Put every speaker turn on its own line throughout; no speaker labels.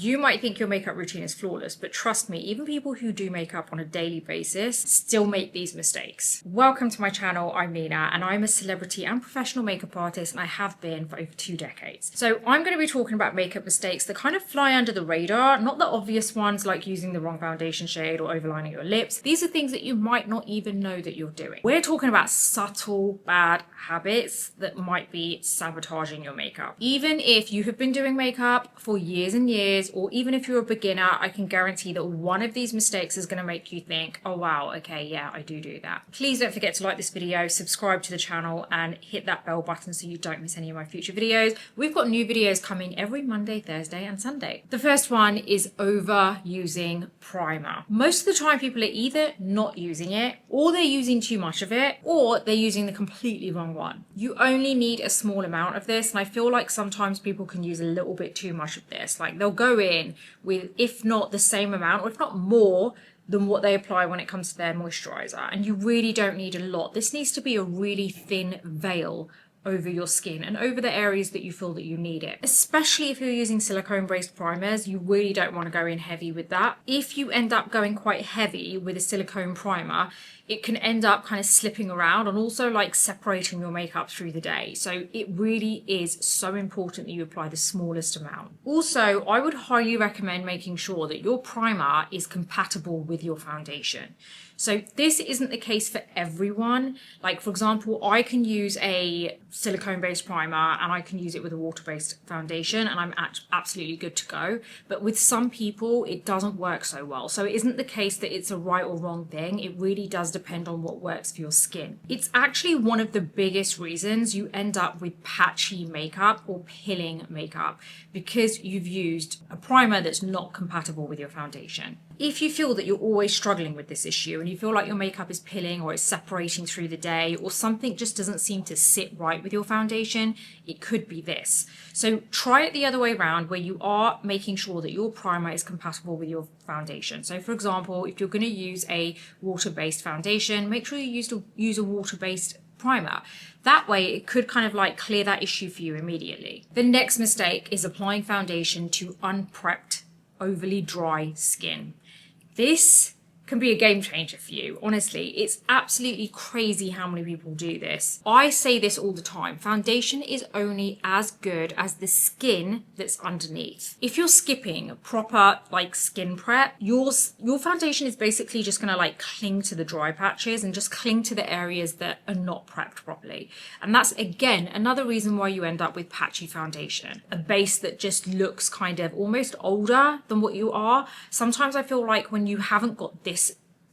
You might think your makeup routine is flawless, but trust me, even people who do makeup on a daily basis still make these mistakes. Welcome to my channel, I'm Nina, and I'm a celebrity and professional makeup artist, and I have been for over 2 decades. So I'm going to be talking about makeup mistakes that kind of fly under the radar, not the obvious ones like using the wrong foundation shade or overlining your lips. These are things that you might not even know that you're doing. We're talking about subtle bad habits that might be sabotaging your makeup. Even if you have been doing makeup for years and years, or even if you're a beginner, I can guarantee that one of these mistakes is going to make you think, oh wow, okay, yeah, I do that. Please don't forget to like this video, subscribe to the channel, and hit that bell button so you don't miss any of my future videos. We've got new videos coming every Monday, Thursday, and Sunday. The first one is overusing primer. Most of the time people are either not using it, or they're using too much of it, or they're using the completely wrong one. You only need a small amount of this, and I feel like sometimes people can use a little bit too much of this. Like they'll go in with, if not the same amount, or if not more than what they apply when it comes to their moisturizer, and you really don't need a lot. This needs to be a really thin veil over your skin and over the areas that you feel that you need it. Especially if you're using silicone-based primers, you really don't want to go in heavy with that. If you end up going quite heavy with a silicone primer, it can end up kind of slipping around and also like separating your makeup through the day. So it really is so important that you apply the smallest amount. Also, I would highly recommend making sure that your primer is compatible with your foundation. So this isn't the case for everyone. Like for example, I can use a silicone-based primer and I can use it with a water-based foundation and I'm absolutely good to go. But with some people, it doesn't work so well. So it isn't the case that it's a right or wrong thing. It really does depend on what works for your skin. It's actually one of the biggest reasons you end up with patchy makeup or pilling makeup, because you've used a primer that's not compatible with your foundation. If you feel that you're always struggling with this issue and you feel like your makeup is pilling or it's separating through the day, or something just doesn't seem to sit right with your foundation, it could be this. So try it the other way around, where you are making sure that your primer is compatible with your foundation. So for example, if you're going to use a water-based foundation, make sure you use a water-based primer. That way it could kind of like clear that issue for you immediately. The next mistake is applying foundation to unprepped, overly dry skin. This can be a game changer for you. Honestly, it's absolutely crazy how many people do this. I say this all the time. Foundation is only as good as the skin that's underneath. If you're skipping proper like skin prep, your foundation is basically just gonna like cling to the dry patches and just cling to the areas that are not prepped properly. And that's again another reason why you end up with patchy foundation. A base that just looks kind of almost older than what you are. Sometimes I feel like when you haven't got this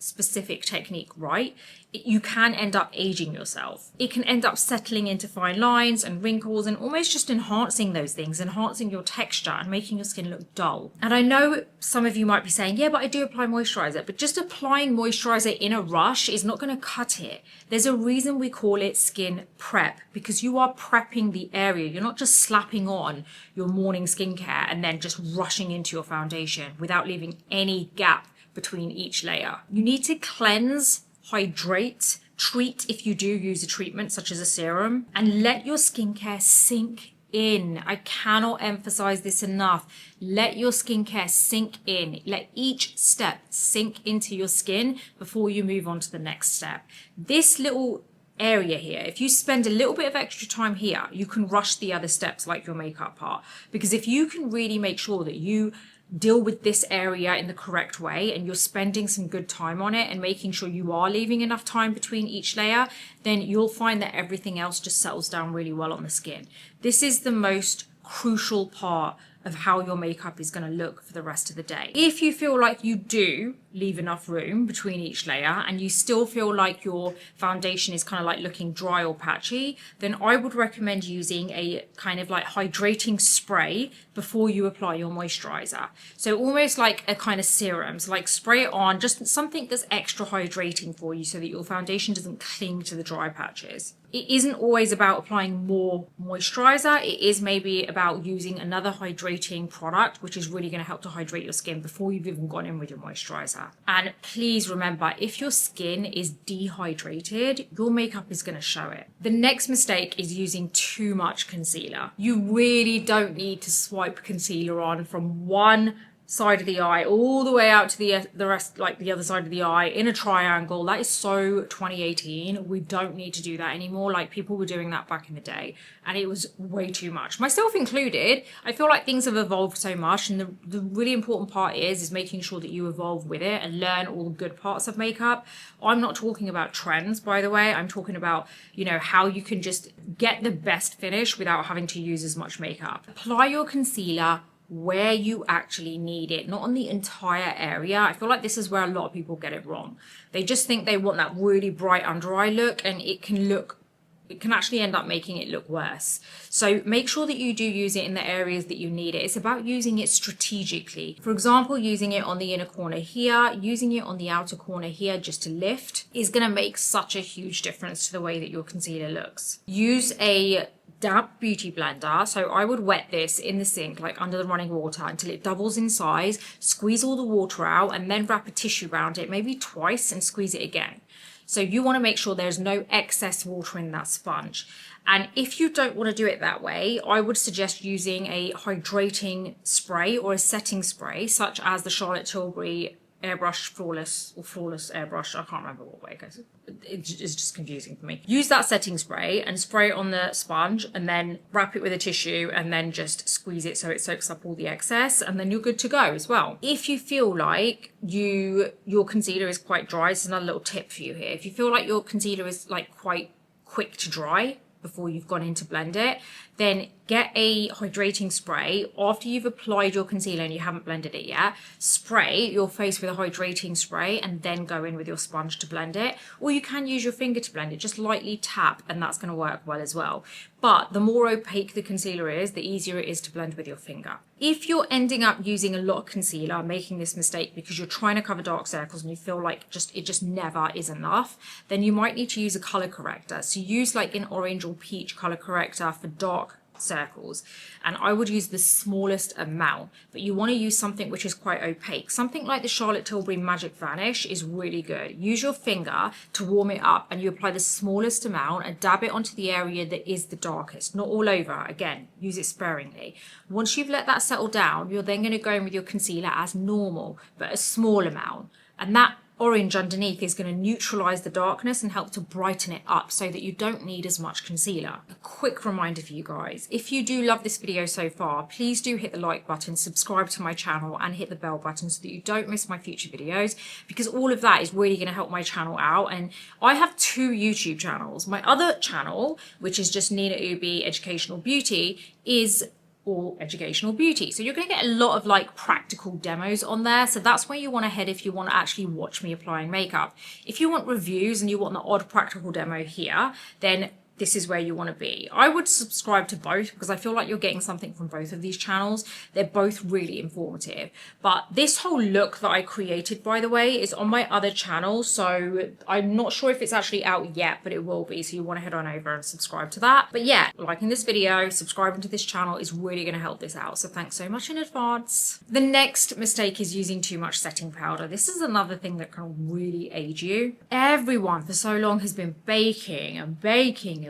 specific technique right, you can end up aging yourself. It can end up settling into fine lines and wrinkles and almost just enhancing those things, enhancing your texture and making your skin look dull. And I know some of you might be saying, yeah, but I do apply moisturizer, but just applying moisturizer in a rush is not going to cut it. There's a reason we call it skin prep, because you are prepping the area. You're not just slapping on your morning skincare and then just rushing into your foundation without leaving any gap between each layer. You need to cleanse, hydrate, treat if you do use a treatment such as a serum, and let your skincare sink in. I cannot emphasize this enough. Let your skincare sink in. Let each step sink into your skin before you move on to the next step. This little area here, if you spend a little bit of extra time here, you can rush the other steps like your makeup part. Because if you can really make sure that you deal with this area in the correct way and you're spending some good time on it and making sure you are leaving enough time between each layer, then you'll find that everything else just settles down really well on the skin. This is the most crucial part of how your makeup is going to look for the rest of the day. If you feel like you do leave enough room between each layer and you still feel like your foundation is kind of like looking dry or patchy, then I would recommend using a kind of like hydrating spray before you apply your moisturizer. So almost like a kind of serum. So like spray it on, just something that's extra hydrating for you so that your foundation doesn't cling to the dry patches. It isn't always about applying more moisturizer. It is maybe about using another hydrating product, which is really going to help to hydrate your skin before you've even gone in with your moisturizer. And please remember, if your skin is dehydrated, your makeup is going to show it. The next mistake is using too much concealer. You really don't need to swipe concealer on from one side of the eye all the way out to the rest, like the other side of the eye in a triangle. That is so 2018. We don't need to do that anymore. Like, people were doing that back in the day and it was way too much, myself included. I feel like things have evolved so much, and the really important part is making sure that you evolve with it and learn all the good parts of makeup. I'm not talking about trends, by the way. I'm talking about, you know, how you can just get the best finish without having to use as much makeup. Apply your concealer where you actually need it, not on the entire area. I feel like this is where a lot of people get it wrong. They just think they want that really bright under eye look, and it can actually end up making it look worse. So make sure that you do use it in the areas that you need it. It's about using it strategically. For example, using it on the inner corner here, using it on the outer corner here just to lift is going to make such a huge difference to the way that your concealer looks. Use a damp beauty blender. So I would wet this in the sink, like under the running water, until it doubles in size, squeeze all the water out, and then wrap a tissue around it, maybe twice, and squeeze it again. So you want to make sure there's no excess water in that sponge. And if you don't want to do it that way, I would suggest using a hydrating spray or a setting spray, such as the Charlotte Tilbury airbrush flawless airbrush. I can't remember what way it goes. It's just confusing for me. Use that setting spray and spray it on the sponge, and then wrap it with a tissue, and then just squeeze it so it soaks up all the excess, and then you're good to go as well. If you feel like your concealer is quite dry, this is another little tip for you here. If you feel like your concealer is like quite quick to dry before you've gone in to blend it, then get a hydrating spray. After you've applied your concealer and you haven't blended it yet, spray your face with a hydrating spray and then go in with your sponge to blend it. Or you can use your finger to blend it, just lightly tap, and that's going to work well as well. But the more opaque the concealer is, the easier it is to blend with your finger. If you're ending up using a lot of concealer, making this mistake because you're trying to cover dark circles and you feel like it just never is enough, then you might need to use a color corrector. So use like an orange or peach color corrector for dark circles, and I would use the smallest amount, but you want to use something which is quite opaque. Something like the Charlotte Tilbury Magic Vanish is really good. Use your finger to warm it up, and you apply the smallest amount and dab it onto the area that is the darkest, not all over. Again, use it sparingly. Once you've let that settle down, you're then going to go in with your concealer as normal, but a small amount, and that orange underneath is going to neutralize the darkness and help to brighten it up so that you don't need as much concealer. A quick reminder for you guys, if you do love this video so far, please do hit the like button, subscribe to my channel, and hit the bell button so that you don't miss my future videos, because all of that is really going to help my channel out. And I have 2 YouTube channels. My other channel, which is just Nina Ubhi Educational Beauty, is all educational beauty. So you're going to get a lot of like practical demos on there. So that's where you want to head if you want to actually watch me applying makeup. If you want reviews and you want the odd practical demo here, then this is where you want to be. I would subscribe to both because I feel like you're getting something from both of these channels. They're both really informative. But this whole look that I created, by the way, is on my other channel. So I'm not sure if it's actually out yet, but it will be. So you want to head on over and subscribe to that. But yeah, liking this video, subscribing to this channel is really going to help this out. So thanks so much in advance. The next mistake is using too much setting powder. This is another thing that can really age you. Everyone for so long has been baking and baking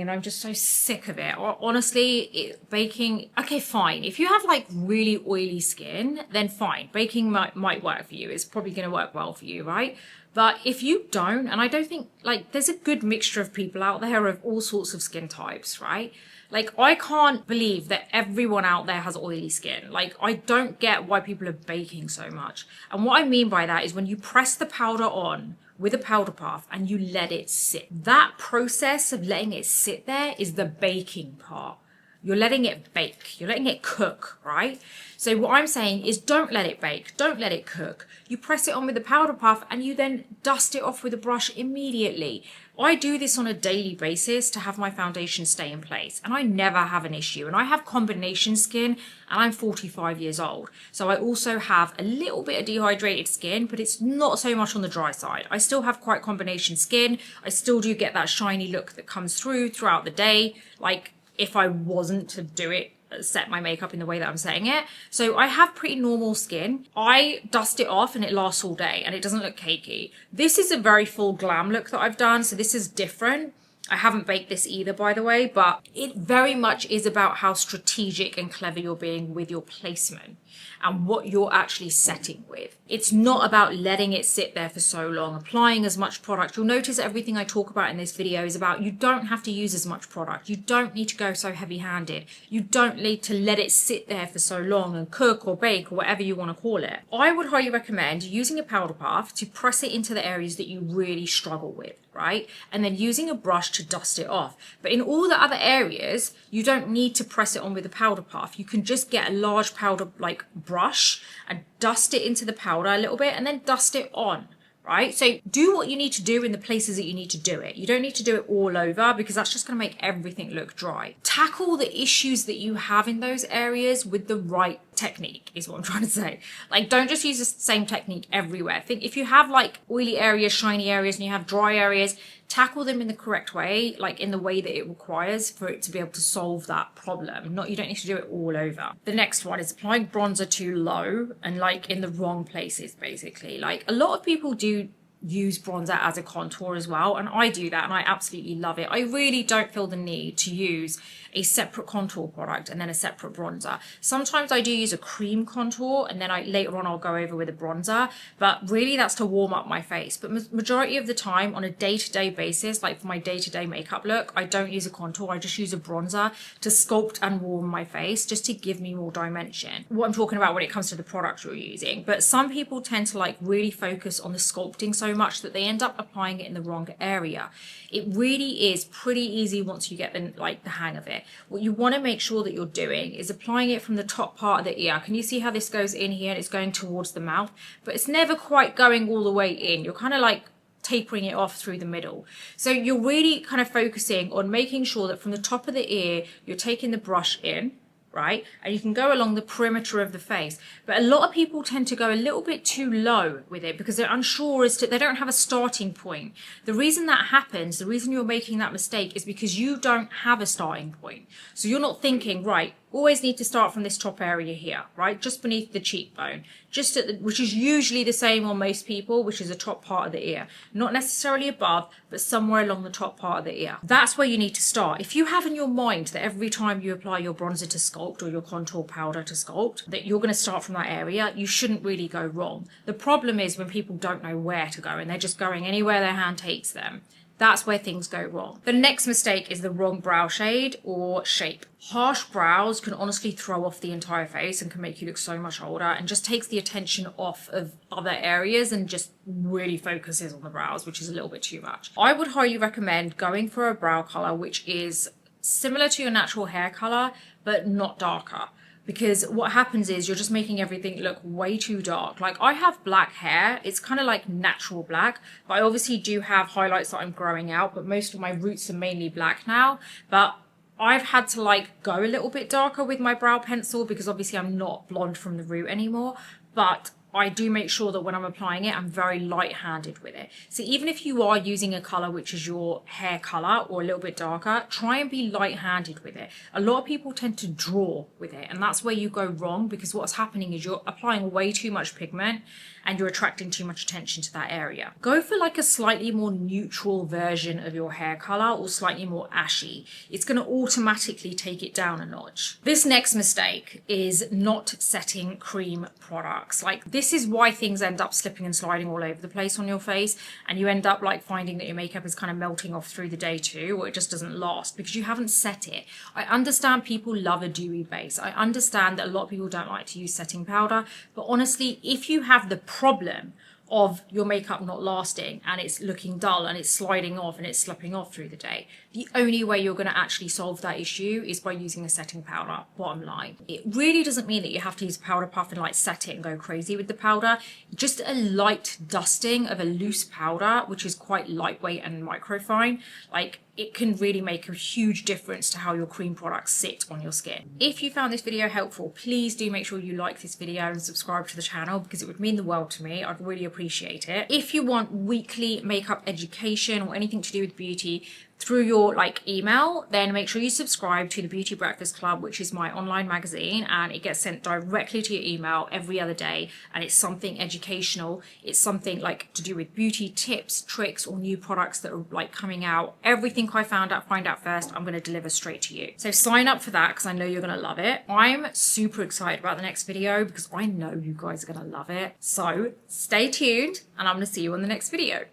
and I'm just so sick of it. Honestly, baking, okay, fine. If you have like really oily skin, then fine. Baking might work for you. It's probably going to work well for you, right? But if you don't, and I don't think, like, there's a good mixture of people out there of all sorts of skin types, right? Like, I can't believe that everyone out there has oily skin. Like, I don't get why people are baking so much. And what I mean by that is when you press the powder on with a powder puff and you let it sit. That process of letting it sit there is the baking part. You're letting it bake. You're letting it cook, right? So what I'm saying is don't let it bake. Don't let it cook. You press it on with the powder puff and you then dust it off with a brush immediately. I do this on a daily basis to have my foundation stay in place, and I never have an issue. And I have combination skin, and I'm 45 years old. So I also have a little bit of dehydrated skin, but it's not so much on the dry side. I still have quite combination skin. I still do get that shiny look that comes throughout the day. Like if I wasn't to do it, set my makeup in the way that I'm saying it. So I have pretty normal skin. I dust it off and it lasts all day and it doesn't look cakey. This is a very full glam look that I've done, so this is different. I haven't baked this either, by the way, but it very much is about how strategic and clever you're being with your placement and what you're actually setting with. It's not about letting it sit there for so long, applying as much product. You'll notice everything I talk about in this video is about you don't have to use as much product. You don't need to go so heavy-handed. You don't need to let it sit there for so long and cook or bake or whatever you want to call it. I would highly recommend using a powder puff to press it into the areas that you really struggle with, right? And then using a brush to dust it off. But in all the other areas, you don't need to press it on with a powder puff. You can just get a large powder like brush and dust it into the powder a little bit and then dust it on, right? So do what you need to do in the places that you need to do it. You don't need to do it all over because that's just going to make everything look dry. Tackle the issues that you have in those areas with the right technique is what I'm trying to say. Like, don't just use the same technique everywhere. Think if you have like oily areas, shiny areas, and you have dry areas, tackle them in the correct way, like in the way that it requires for it to be able to solve that problem. You don't need to do it all over. The next one is applying bronzer too low and like in the wrong places, basically. Like a lot of people do use bronzer as a contour as well, and I do that and I absolutely love it. I really don't feel the need to use a separate contour product and then a separate bronzer. Sometimes I do use a cream contour and then later on I'll go over with a bronzer, but really that's to warm up my face. But majority of the time on a day-to-day basis, like for my day-to-day makeup look, I don't use a contour. I just use a bronzer to sculpt and warm my face just to give me more dimension. What I'm talking about when it comes to the product you're using. But some people tend to like really focus on the sculpting so much that they end up applying it in the wrong area. It really is pretty easy once you get the hang of it. What you want to make sure that you're doing is applying it from the top part of the ear. Can you see how this goes in here and it's going towards the mouth, but it's never quite going all the way in. You're kind of like tapering it off through the middle. So you're really kind of focusing on making sure that from the top of the ear, you're taking the brush in, right? And you can go along the perimeter of the face. But a lot of people tend to go a little bit too low with it because they're unsure as to, they don't have a starting point. The reason that happens, the reason you're making that mistake is because you don't have a starting point. So you're not thinking, right, always need to start from this top area here, right? Just beneath the cheekbone, just at which is usually the same on most people, which is the top part of the ear. Not necessarily above, but somewhere along the top part of the ear. That's where you need to start. If you have in your mind that every time you apply your bronzer to sculpt or your contour powder to sculpt, that you're going to start from that area, you shouldn't really go wrong. The problem is when people don't know where to go and they're just going anywhere their hand takes them. That's where things go wrong. The next mistake is the wrong brow shade or shape. Harsh brows can honestly throw off the entire face and can make you look so much older and just takes the attention off of other areas and just really focuses on the brows, which is a little bit too much. I would highly recommend going for a brow color which is similar to your natural hair color, but not darker. Because what happens is you're just making everything look way too dark. Like I have black hair, it's kind of like natural black, but I obviously do have highlights that I'm growing out, but most of my roots are mainly black now. But I've had to like go a little bit darker with my brow pencil because obviously I'm not blonde from the root anymore. But I do make sure that when I'm applying it, I'm very light-handed with it. So even if you are using a color which is your hair color or a little bit darker, try and be light-handed with it. A lot of people tend to draw with it, and that's where you go wrong because what's happening is you're applying way too much pigment and you're attracting too much attention to that area. Go for like a slightly more neutral version of your hair color or slightly more ashy. It's going to automatically take it down a notch. This next mistake is not setting cream products. Like this is why things end up slipping and sliding all over the place on your face, and you end up like finding that your makeup is kind of melting off through the day too, or it just doesn't last because you haven't set it. I understand people love a dewy base. I understand that a lot of people don't like to use setting powder, but honestly, if you have the problem of your makeup not lasting and it's looking dull and it's sliding off and it's slipping off through the day. The only way you're going to actually solve that issue is by using a setting powder, bottom line. It really doesn't mean that you have to use a powder puff and like set it and go crazy with the powder. Just a light dusting of a loose powder, which is quite lightweight and microfine, like it can really make a huge difference to how your cream products sit on your skin. If you found this video helpful, please do make sure you like this video and subscribe to the channel because it would mean the world to me. I'd really appreciate it. If you want weekly makeup education or anything to do with beauty through your email, then make sure you subscribe to the Beauty Breakfast Club, which is my online magazine, and it gets sent directly to your email every other day, and it's something educational. It's something to do with beauty tips, tricks, or new products that are coming out. Everything I find out first, I'm going to deliver straight to you. So sign up for that because I know you're going to love it. I'm super excited about the next video because I know you guys are going to love it. So stay tuned and I'm going to see you on the next video.